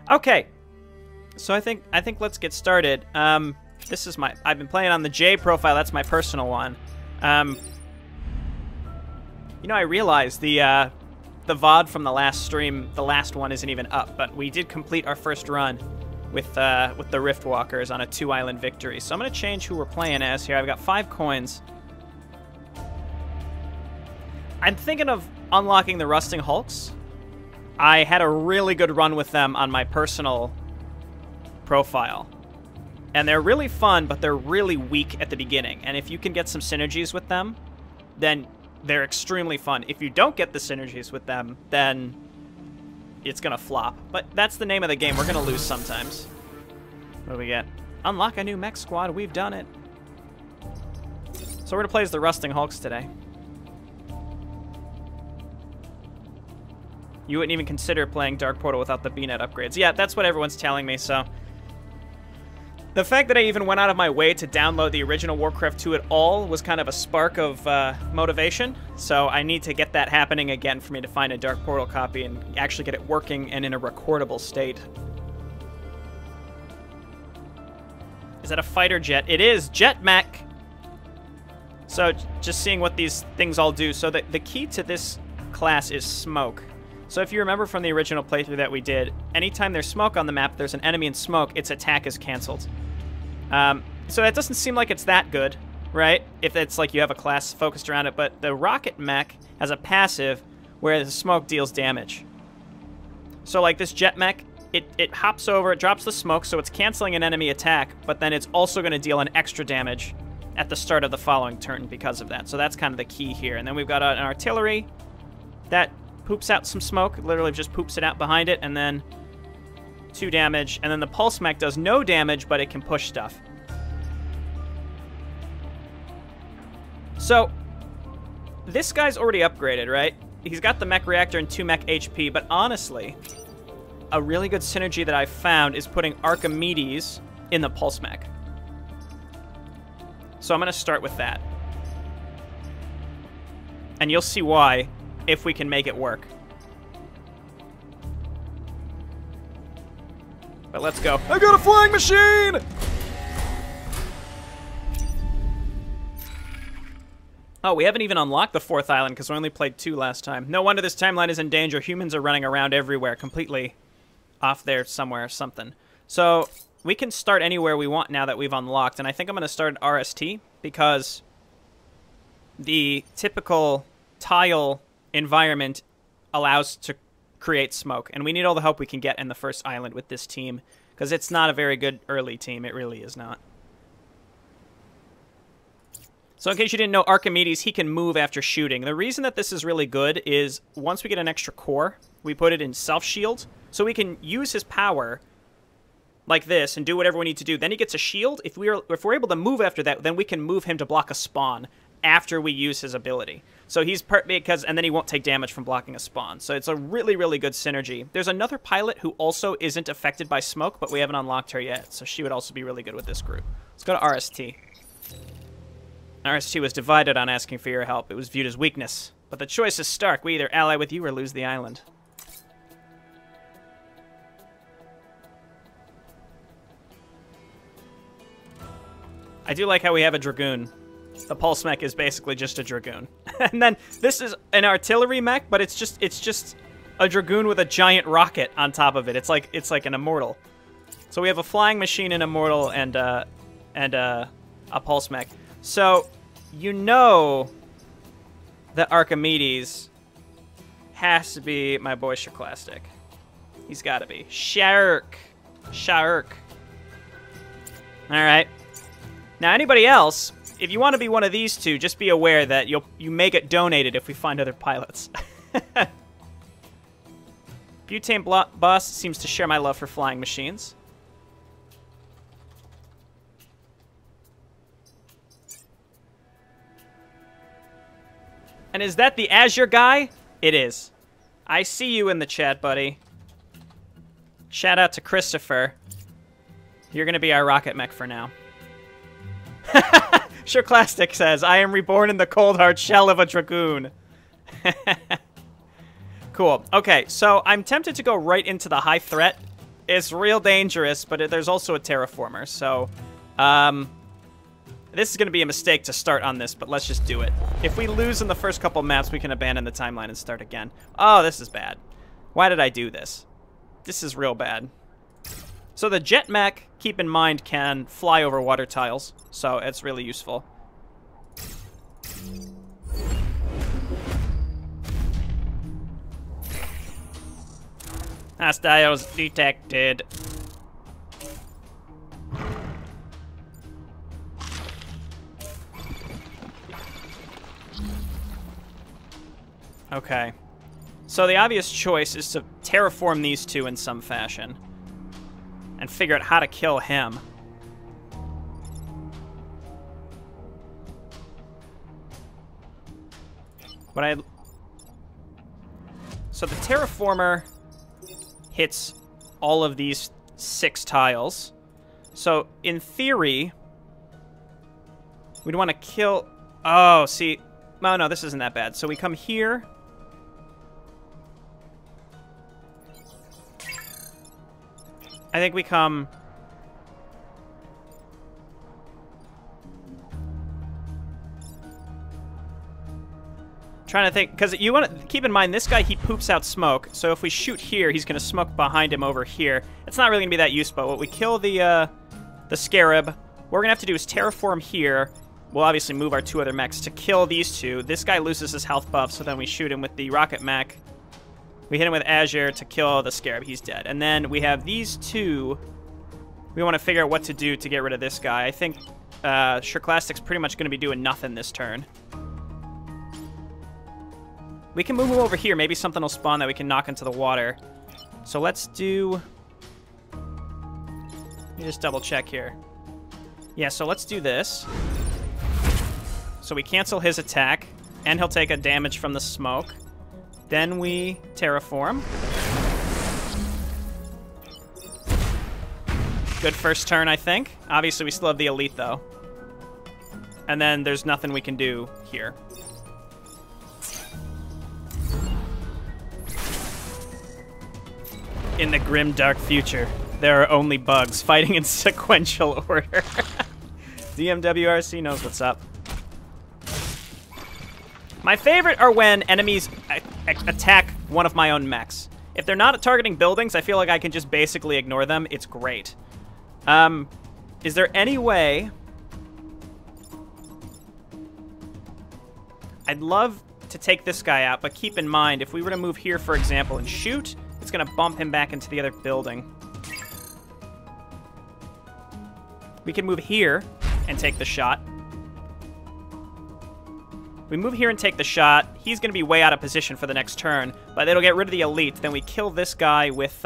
Okay. So I think let's get started. This is I've been playing on the J profile. That's my personal one. You know, I realized the VOD from the last stream, the last one isn't even up, but we did complete our first run with the Riftwalkers on a 2-island victory. So I'm gonna change who we're playing as here. I've got 5 coins. I'm thinking of unlocking the Rusting Hulks. I had a really good run with them on my personal profile. And they're really fun, but they're really weak at the beginning. And if you can get some synergies with them, then they're extremely fun. If you don't get the synergies with them, then it's gonna flop. But that's the name of the game. We're gonna lose sometimes. What do we get? Unlock a new mech squad. We've done it. So we're gonna play as the Rusting Hulks today. You wouldn't even consider playing Dark Portal without the BNet upgrades. Yeah, that's what everyone's telling me, so... The fact that I even went out of my way to download the original Warcraft 2 at all was kind of a spark of motivation, so I need to get that happening again for me to find a Dark Portal copy and actually get it working and in a recordable state. Is that a fighter jet? It is! Jet mech! So, just seeing what these things all do. So the key to this class is smoke. So if you remember from the original playthrough that we did, anytime there's smoke on the map, there's an enemy in smoke, its attack is canceled. So that doesn't seem like it's that good, right? If it's like you have a class focused around it, but the rocket mech has a passive where the smoke deals damage. So like this jet mech, it hops over, it drops the smoke, so it's canceling an enemy attack, but then it's also going to deal an extra damage at the start of the following turn because of that. So that's kind of the key here. And then we've got an artillery that poops out some smoke, literally just poops it out behind it, and then 2 damage. And then the pulse mech does no damage, but it can push stuff. So, this guy's already upgraded, right? He's got the mech reactor and 2 mech HP, but honestly, a really good synergy that I've found is putting Archimedes in the pulse mech. So I'm going to start with that. And you'll see why if we can make it work. But let's go. I got a flying machine! Oh, we haven't even unlocked the 4th island because we only played 2 last time. No wonder this timeline is in danger. Humans are running around everywhere, completely off there somewhere or something. So we can start anywhere we want now that we've unlocked. And I think I'm going to start at RST because the typical tile environment allows to create smoke, and we need all the help we can get in the first island with this team because it's not a very good early team. It really is not. So in case you didn't know, Archimedes, he can move after shooting. The reason that this is really good is once we get an extra core, we put it in self-shield, so we can use his power like this and do whatever we need to do. Then he gets a shield. If we're able to move after that, then we can move him to block a spawn after we use his ability. So he's and then he won't take damage from blocking a spawn. So it's a really, really good synergy. There's another pilot who also isn't affected by smoke, but we haven't unlocked her yet. So she would also be really good with this group. Let's go to RST. RST was divided on asking for your help. It was viewed as weakness. But the choice is stark. We either ally with you or lose the island. I do like how we have a Dragoon. The pulse mech is basically just a Dragoon. And then this is an artillery mech, but it's just a Dragoon with a giant rocket on top of it. It's like an Immortal. So we have a flying machine, an Immortal, and a pulse mech. So you know that Archimedes has to be my boy Shaklastic. He's got to be. Shark. All right. Now anybody else, if you want to be one of these two, just be aware that you may get donated if we find other pilots. Butane Boss seems to share my love for flying machines. And is that the Azure guy? It is. I see you in the chat, buddy. Shout out to Christopher. You're going to be our rocket mech for now. Shurclastic says, I am reborn in the cold hard shell of a Dragoon. Cool. Okay, so I'm tempted to go right into the high threat It's real dangerous, but there's also a terraformer, so... this is going to be a mistake to start on this, but let's just do it. If we lose in the first couple maps, we can abandon the timeline and start again. Oh, this is bad. Why did I do this? This is real bad. So the jet mech, keep in mind, can fly over water tiles, so it's really useful. Hostiles detected. Okay. So the obvious choice is to terraform these two in some fashion. And figure out how to kill him. So the terraformer hits all of these 6 tiles. So in theory, we'd want to kill... Oh, see... Oh, no, this isn't that bad. So we come here. I think we come... Trying to think, because you want to keep in mind, this guy, he poops out smoke. So if we shoot here, he's going to smoke behind him over here. It's not really going to be that useful. But we kill the scarab. What we're going to have to do is terraform here. We'll obviously move our 2 other mechs to kill these 2. This guy loses his health buff, so then we shoot him with the rocket mech. We hit him with Azure to kill the scarab. He's dead. And then we have these 2. We want to figure out what to do to get rid of this guy. I think Shurclastic's pretty much going to be doing nothing this turn. We can move him over here. Maybe something will spawn that we can knock into the water. So let's do... Let me just double check here. Yeah, so let's do this. So we cancel his attack, and he'll take a damage from the smoke. Then we terraform. Good first turn, I think. Obviously, we still have the elite, though. And then there's nothing we can do here. In the grim, dark future, there are only bugs fighting in sequential order. DMWRC knows what's up. My favorite are when enemies attack one of my own mechs. If they're not targeting buildings, I feel like I can just basically ignore them. It's great. Is there any way... I'd love to take this guy out, but keep in mind, if we were to move here, for example, and shoot, it's going to bump him back into the other building. We can move here and take the shot. We move here and take the shot. He's going to be way out of position for the next turn, but it'll get rid of the elite. Then we kill this guy with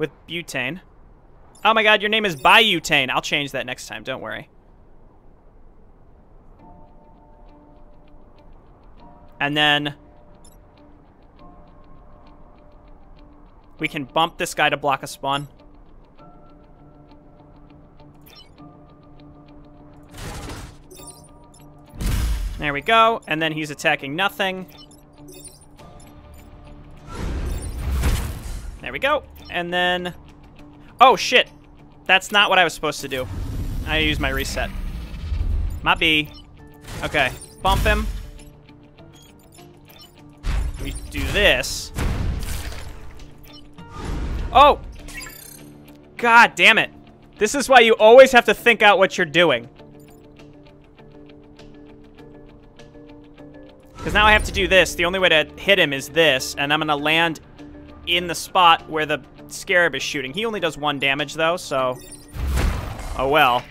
butane. Oh my god, your name is Butane. I'll change that next time, don't worry. And then we can bump this guy to block a spawn. There we go. And then he's attacking nothing. There we go. And then... Oh, shit. That's not what I was supposed to do. I used my reset. Might be. Okay. Bump him. We do this. Oh! God damn it. This is why you always have to think out what you're doing. Because now I have to do this. The only way to hit him is this, and I'm going to land in the spot where the scarab is shooting. He only does 1 damage, though, so... Oh, well.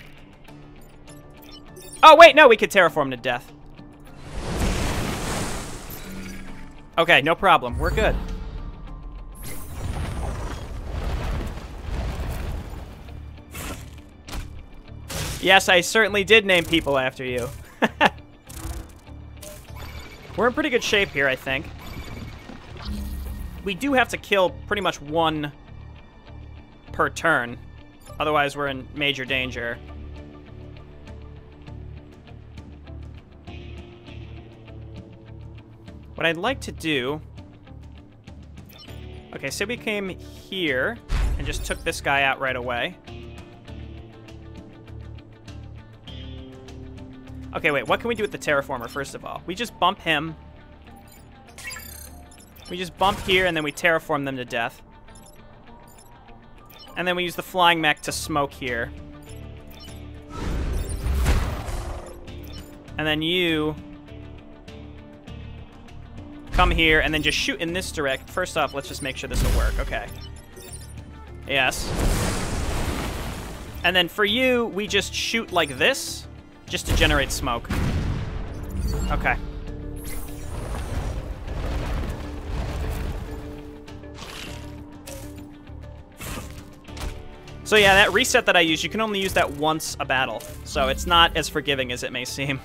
Oh, wait, no, we could terraform to death. Okay, no problem. We're good. Yes, I certainly did name people after you. We're in pretty good shape here, I think. We do have to kill pretty much 1 per turn. Otherwise, we're in major danger. What I'd like to do Okay, so we came here and just took this guy out right away. Okay, wait, what can we do with the terraformer, first of all? We just bump him. We just bump here, and then we terraform them to death. And then we use the flying mech to smoke here. And then you come here and then just shoot in this direction. First off, let's just make sure this will work. Okay. Yes. And then for you, we just shoot like this, just to generate smoke. Okay. So yeah, that reset that I use, you can only use that once a battle. So it's not as forgiving as it may seem.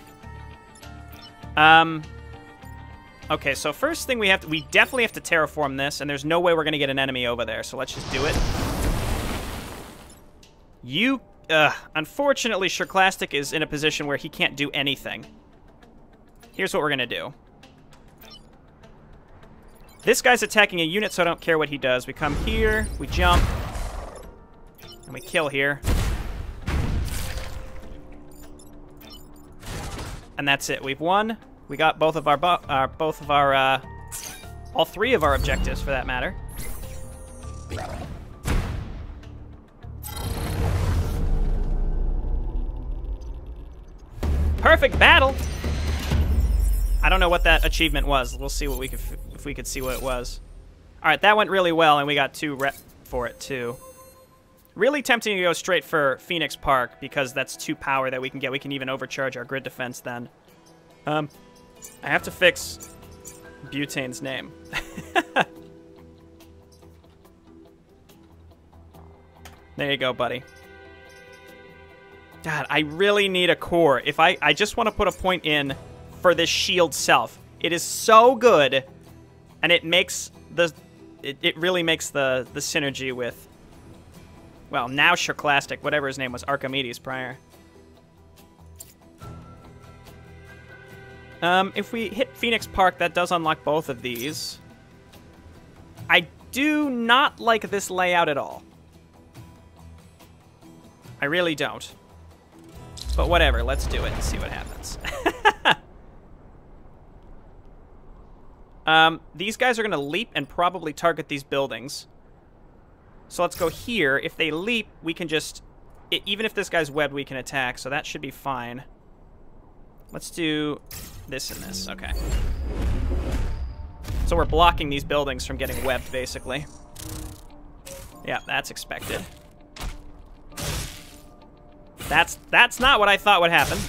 Okay, so first thing we definitely have to terraform this, and there's no way we're gonna get an enemy over there, so let's just do it. Unfortunately, Shurclastic is in a position where he can't do anything. Here's what we're gonna do. This guy's attacking a unit, so I don't care what he does. We come here, we jump, and we kill here. And that's it. We've won. We got both of our, all three of our objectives, for that matter. Perfect battle. I don't know what that achievement was. We'll see what we could, if we could see what it was. All right, that went really well, and we got 2 rep for it too. Really tempting to go straight for Phoenix Park because that's 2 power that we can get. We can even overcharge our grid defense then. I have to fix Butane's name. There you go, buddy. God, I really need a core. If I just want to put a point in for this shield self. It is so good, and it makes it really makes the synergy with, well, now Shurclastic, whatever his name was, Archimedes prior. If we hit Phoenix Park, that does unlock both of these. I do not like this layout at all. I really don't. But whatever, let's do it and see what happens. These guys are going to leap and probably target these buildings. So let's go here. If they leap, we can just... even if this guy's webbed, we can attack, so that should be fine. Let's do this and this. Okay. So we're blocking these buildings from getting webbed, basically. Yeah, that's expected. That's not what I thought would happen.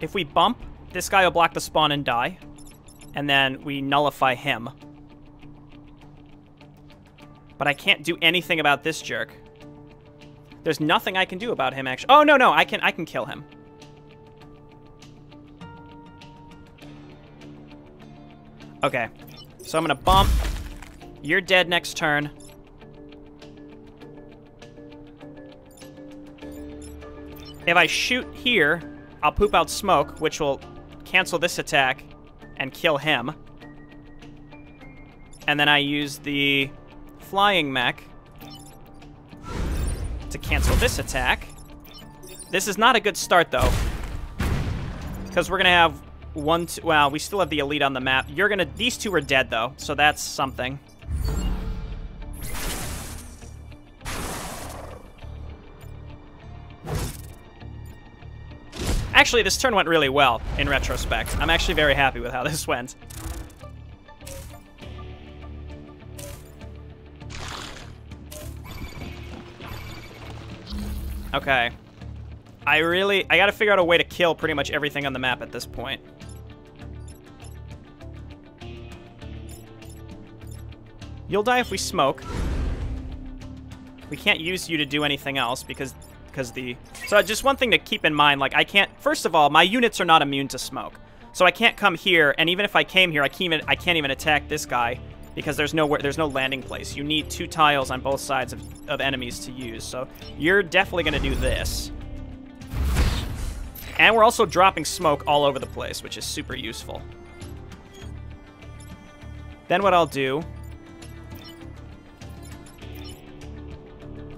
If we bump, this guy will block the spawn and die. And then we nullify him. But I can't do anything about this jerk. There's nothing I can do about him, actually. Oh, no, I can kill him. Okay, so I'm gonna bump. You're dead next turn. If I shoot here, I'll poop out smoke, which will cancel this attack and kill him. And then I use the flying mech to cancel this attack. This is not a good start, though, because we're gonna have well, we still have the elite on the map. These 2 are dead, though, so that's something. Actually, this turn went really well, in retrospect. I'm actually very happy with how this went. Okay. I gotta figure out a way to kill pretty much everything on the map at this point. You'll die if we smoke. We can't use you to do anything else because So just one thing to keep in mind, like, I can't... First of all, my units are not immune to smoke. So I can't come here, and even if I came here, I can't even attack this guy because there's no landing place. You need 2 tiles on both sides of enemies to use. So you're definitely going to do this. And we're also dropping smoke all over the place, which is super useful. Then what I'll do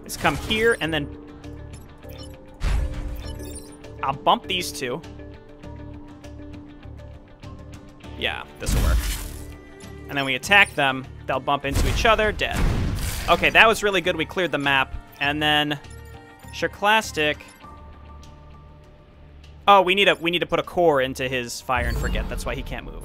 is come here, and then I'll bump these 2. Yeah, this will work. And then we attack them. They'll bump into each other. Dead. Okay, that was really good. We cleared the map. And then Shirklastic. Oh, we need to put a core into his fire and forget. That's why he can't move.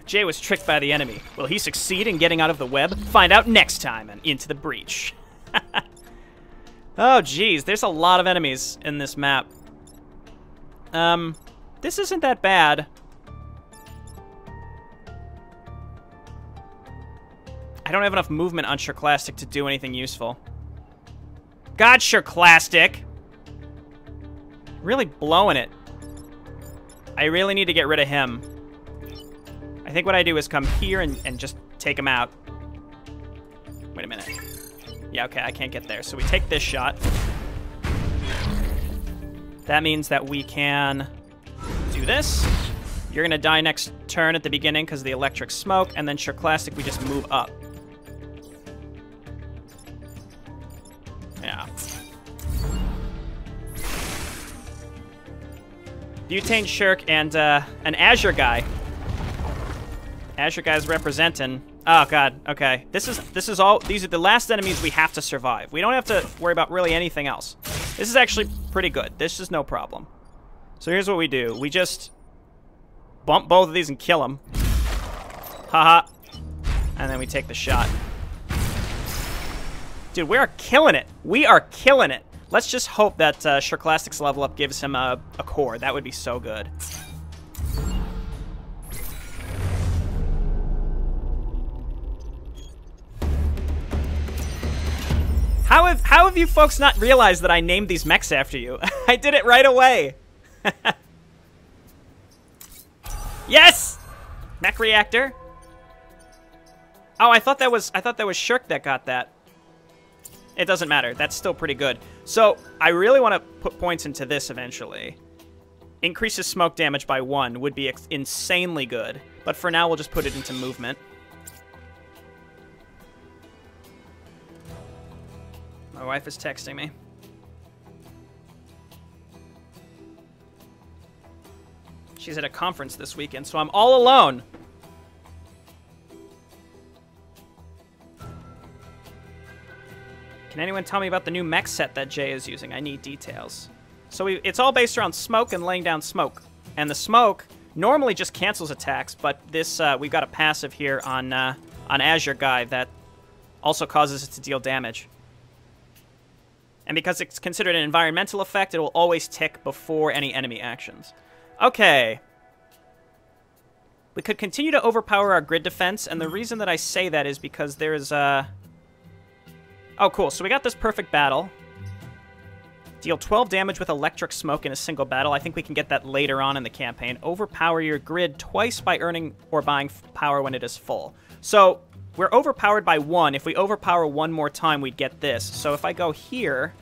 Jay was tricked by the enemy. Will he succeed in getting out of the web? Find out next time on Into the Breach. Oh, geez. There's a lot of enemies in this map. This isn't that bad. I don't have enough movement on Shirklastic to do anything useful. God, Shirklastic! Really blowing it. I really need to get rid of him. I think what I do is come here and just take him out. Wait a minute. Yeah, okay, I can't get there. So we take this shot. That means that we can do this. You're going to die next turn at the beginning because of the electric smoke. And then Shirklastic, we just move up. Yeah. Butane Shirk and an Azure guy. Azure guy's representing. Oh god, okay. This is all. These are the last enemies we have to survive. We don't have to worry about really anything else. This is actually pretty good. This is no problem. So here's what we do. We just bump both of these and kill them. Haha. And then we take the shot. Dude, we are killing it. We are killing it. Let's just hope that Shirklastic's level up gives him a core. That would be so good. How have you folks not realized that I named these mechs after you? I did it right away. Yes! Mech reactor. Oh, I thought that was Shirk that got that. It doesn't matter. That's still pretty good. So, I really want to put points into this eventually. Increases smoke damage by 1 would be insanely good. But for now, we'll just put it into movement. My wife is texting me. She's at a conference this weekend, so I'm all alone. Can anyone tell me about the new mech set that Jay is using? I need details. So it's all based around smoke and laying down smoke. And the smoke normally just cancels attacks, but this we've got a passive here on Azure Guy that also causes it to deal damage. And because it's considered an environmental effect, it will always tick before any enemy actions. Okay. We could continue to overpower our grid defense, and the reason that I say that is because there's oh, cool. So we got this perfect battle. Deal 12 damage with electric smoke in a single battle. I think we can get that later on in the campaign. Overpower your grid twice by earning or buying power when it is full. So we're overpowered by 1. If we overpower 1 more time, we'd get this. So if I go here,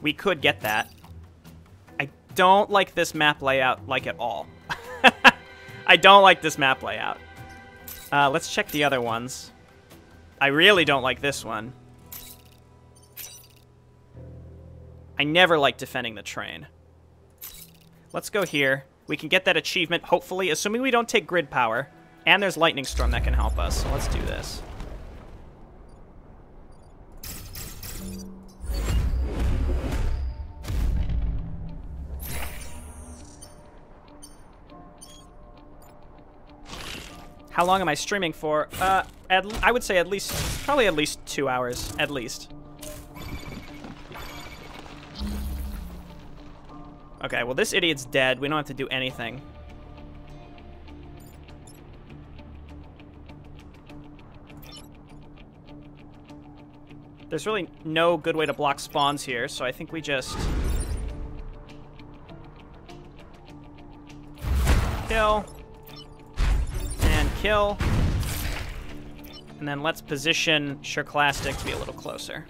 we could get that. I don't like this map layout, like, at all. I don't like this map layout. Let's check the other ones. I really don't like this one. I never like defending the train. Let's go here. We can get that achievement, hopefully, assuming we don't take grid power. And there's Lightning Storm that can help us, so let's do this. How long am I streaming for? I would say probably at least 2 hours, at least. Okay, well, this idiot's dead. We don't have to do anything. There's really no good way to block spawns here, so I think we just... kill. And kill. And then let's position Shurclastic to be a little closer.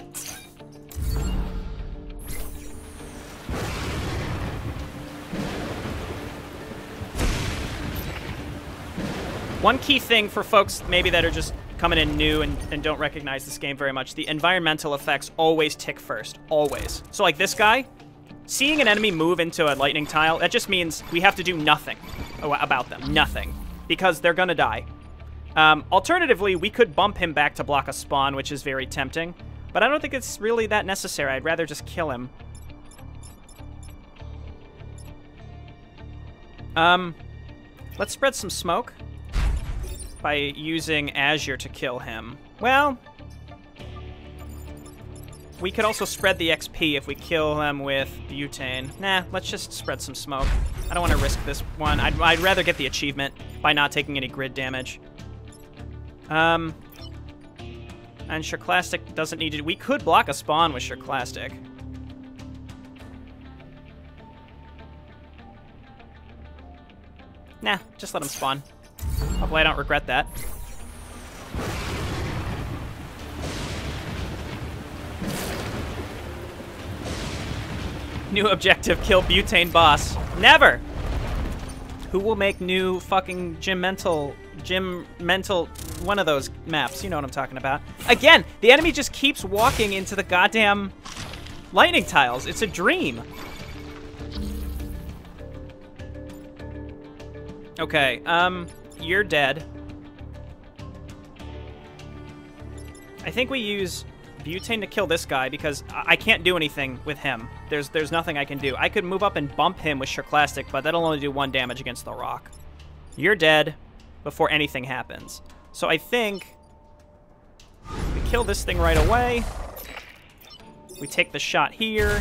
One key thing for folks maybe that are just coming in new and don't recognize this game very much, the environmental effects always tick first. Always. So like this guy, seeing an enemy move into a lightning tile, that just means we have to do nothing about them. Nothing. Because they're gonna die. Alternatively, we could bump him back to block a spawn, which is very tempting. But I don't think it's really that necessary. I'd rather just kill him. Let's spread some smoke by using Azure to kill him. Well, we could also spread the XP if we kill him with butane. Nah, let's just spread some smoke. I don't want to risk this one. I'd rather get the achievement by not taking any grid damage. And Shurclastic doesn't need to... We could block a spawn with Shurclastic. Nah, just let him spawn. Hopefully I don't regret that. New objective, kill butane boss. Never! Who will make new fucking gym mental, one of those maps? You know what I'm talking about. Again, the enemy just keeps walking into the goddamn lightning tiles. It's a dream. Okay, you're dead. I think we use butane to kill this guy because I can't do anything with him. There's nothing I can do. I could move up and bump him with Shurclastic, but that'll only do 1 damage against the rock. You're dead before anything happens. So I think we kill this thing right away. We take the shot here.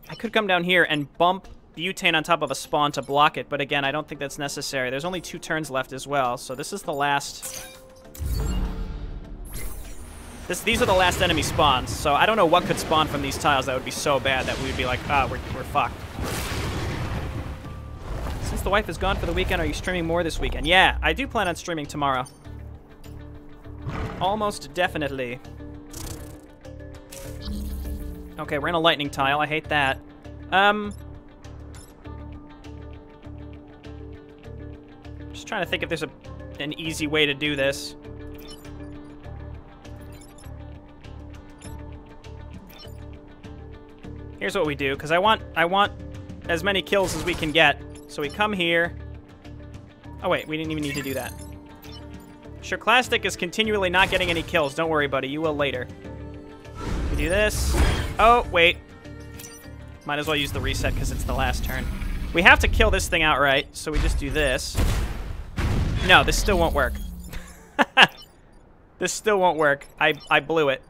I could come down here and bump butane on top of a spawn to block it, but again, I don't think that's necessary. There's only 2 turns left as well, so this is the last... These are the last enemy spawns, so I don't know what could spawn from these tiles that would be so bad that we would be like, ah, we're fucked. Since the wife is gone for the weekend, are you streaming more this weekend? Yeah, I do plan on streaming tomorrow. Almost definitely. Okay, we're in a lightning tile. I hate that. Just trying to think if there's an easy way to do this. Here's what we do, because I want as many kills as we can get. So we come here. Oh wait, we didn't even need to do that. Shurclastic is continually not getting any kills. Don't worry, buddy. You will later. We do this. Oh, wait. Might as well use the reset because it's the last turn. We have to kill this thing outright, so we just do this. No, this still won't work. This still won't work. I blew it.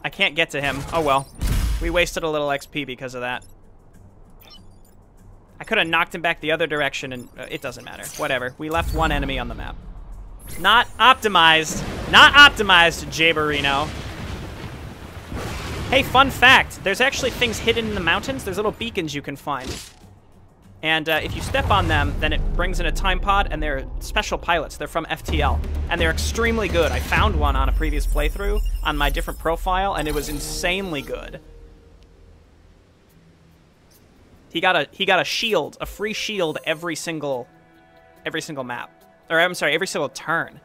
I can't get to him. Oh, well. We wasted a little XP because of that. I could have knocked him back the other direction, and it doesn't matter. Whatever. We left 1 enemy on the map. Not optimized. Not optimized, Jayborino. Hey, fun fact. There's actually things hidden in the mountains. There's little beacons you can find. And if you step on them, then it brings in a time pod, and they're special pilots. They're from FTL, and they're extremely good. I found one on a previous playthrough on my different profile, and it was insanely good. He got a shield, a free shield every single map. Or I'm sorry, every single turn.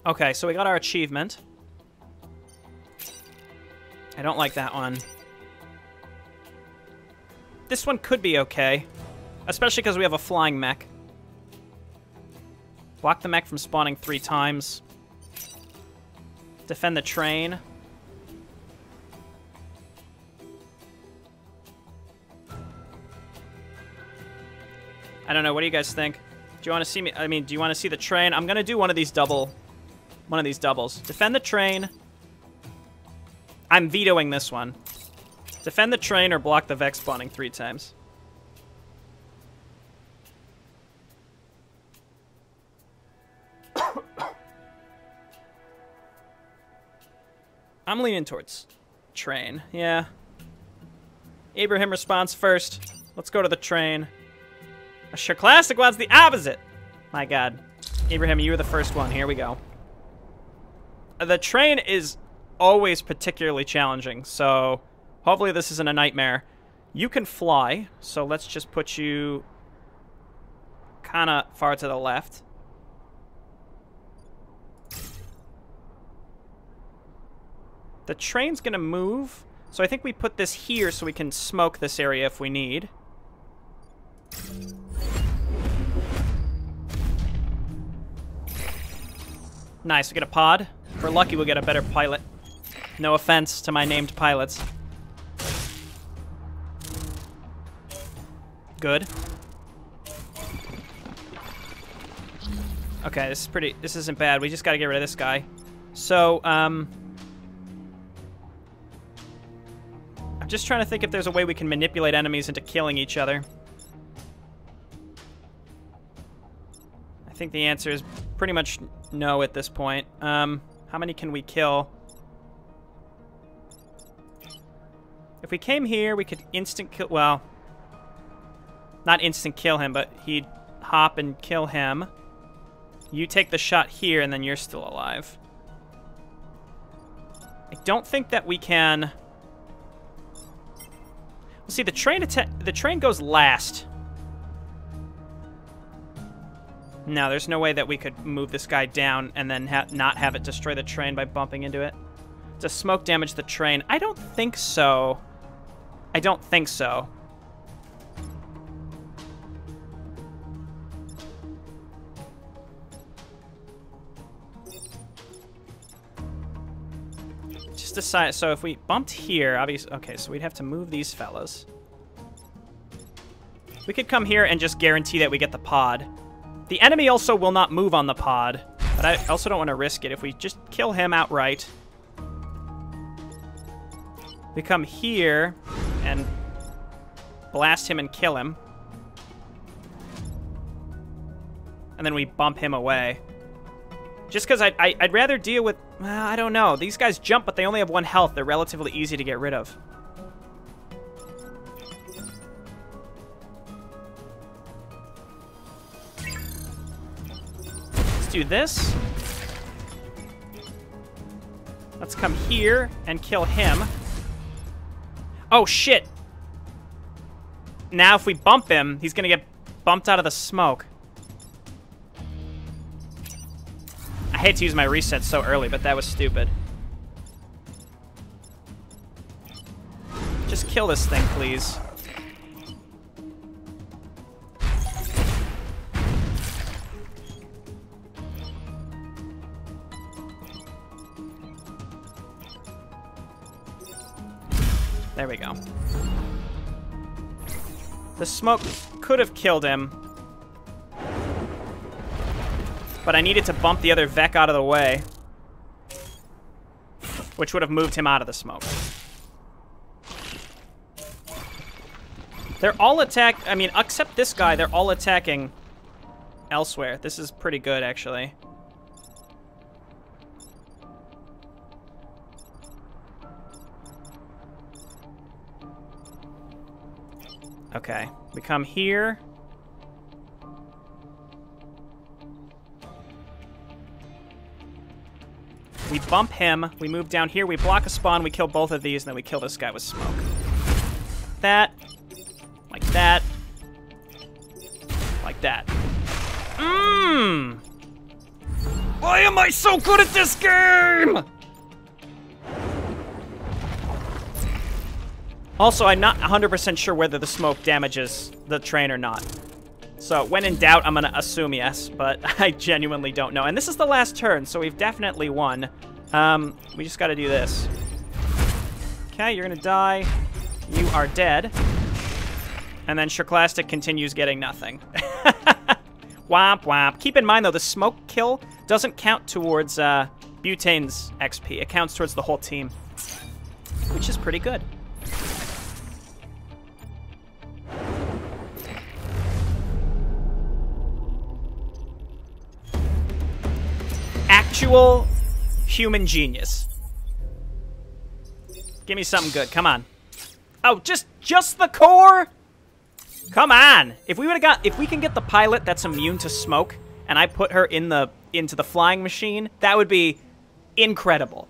Okay, so we got our achievement. I don't like that one. This one could be okay, especially because we have a flying mech. Block the mech from spawning 3 times. Defend the train. I don't know. What do you guys think? Do you want to see me? I mean, do you want to see the train? I'm gonna do one of these doubles. Defend the train. I'm vetoing this one. Defend the train or block the Vex spawning 3 times. I'm leaning towards train. Yeah. Abraham responds first. Let's go to the train. A sure classic one's the opposite. My God. Abraham, you were the first one. Here we go. The train is always particularly challenging, so hopefully this isn't a nightmare. You can fly, so let's just put you kind of far to the left. The train's gonna move, so I think we put this here so we can smoke this area if we need. Nice, we get a pod. If we're lucky, we'll get a better pilot. No offense to my named pilots. Good. Okay, this isn't bad. We just gotta get rid of this guy. So, I'm just trying to think if there's a way we can manipulate enemies into killing each other. I think the answer is pretty much no at this point. How many can we kill? If we came here, we could instant kill... Well, not instant kill him, but he'd hop and kill him. You take the shot here, and then you're still alive. I don't think that we can... Well, see, the train goes last. No, there's no way that we could move this guy down and then not have it destroy the train by bumping into it. Does smoke damage the train? I don't think so. I don't think so. Just decide. So if we bumped here, obviously... Okay, so we'd have to move these fellas. We could come here and just guarantee that we get the pod. The enemy also will not move on the pod, but I also don't want to risk it. If we just kill him outright, we come here and blast him and kill him. And then we bump him away. Just because I'd rather deal with... Well, I don't know. These guys jump, but they only have 1 health. They're relatively easy to get rid of. Do this. Let's come here and kill him. Oh, shit. Now if we bump him, he's gonna get bumped out of the smoke. I hate to use my reset so early, but that was stupid. Just kill this thing, please. There we go. The smoke could have killed him, but I needed to bump the other Vec out of the way, which would have moved him out of the smoke. They're all I mean, except this guy, they're all attacking elsewhere. This is pretty good, actually. Okay, we come here. We bump him, we move down here, we block a spawn, we kill both of these, and then we kill this guy with smoke. That. Like that. Like that. Mmm! Why am I so good at this game? Also, I'm not 100% sure whether the smoke damages the train or not. So, when in doubt, I'm gonna assume yes, but I genuinely don't know. And this is the last turn, so we've definitely won. We just gotta do this. Okay, you're gonna die. You are dead. And then Shirklastic continues getting nothing. Womp womp. Keep in mind, though, the smoke kill doesn't count towards Butane's XP. It counts towards the whole team, which is pretty good. Actual human genius. Give me something good. Come on. Oh, just the core? Come on. If we can get the pilot that's immune to smoke, and I put her into the flying machine, that would be incredible.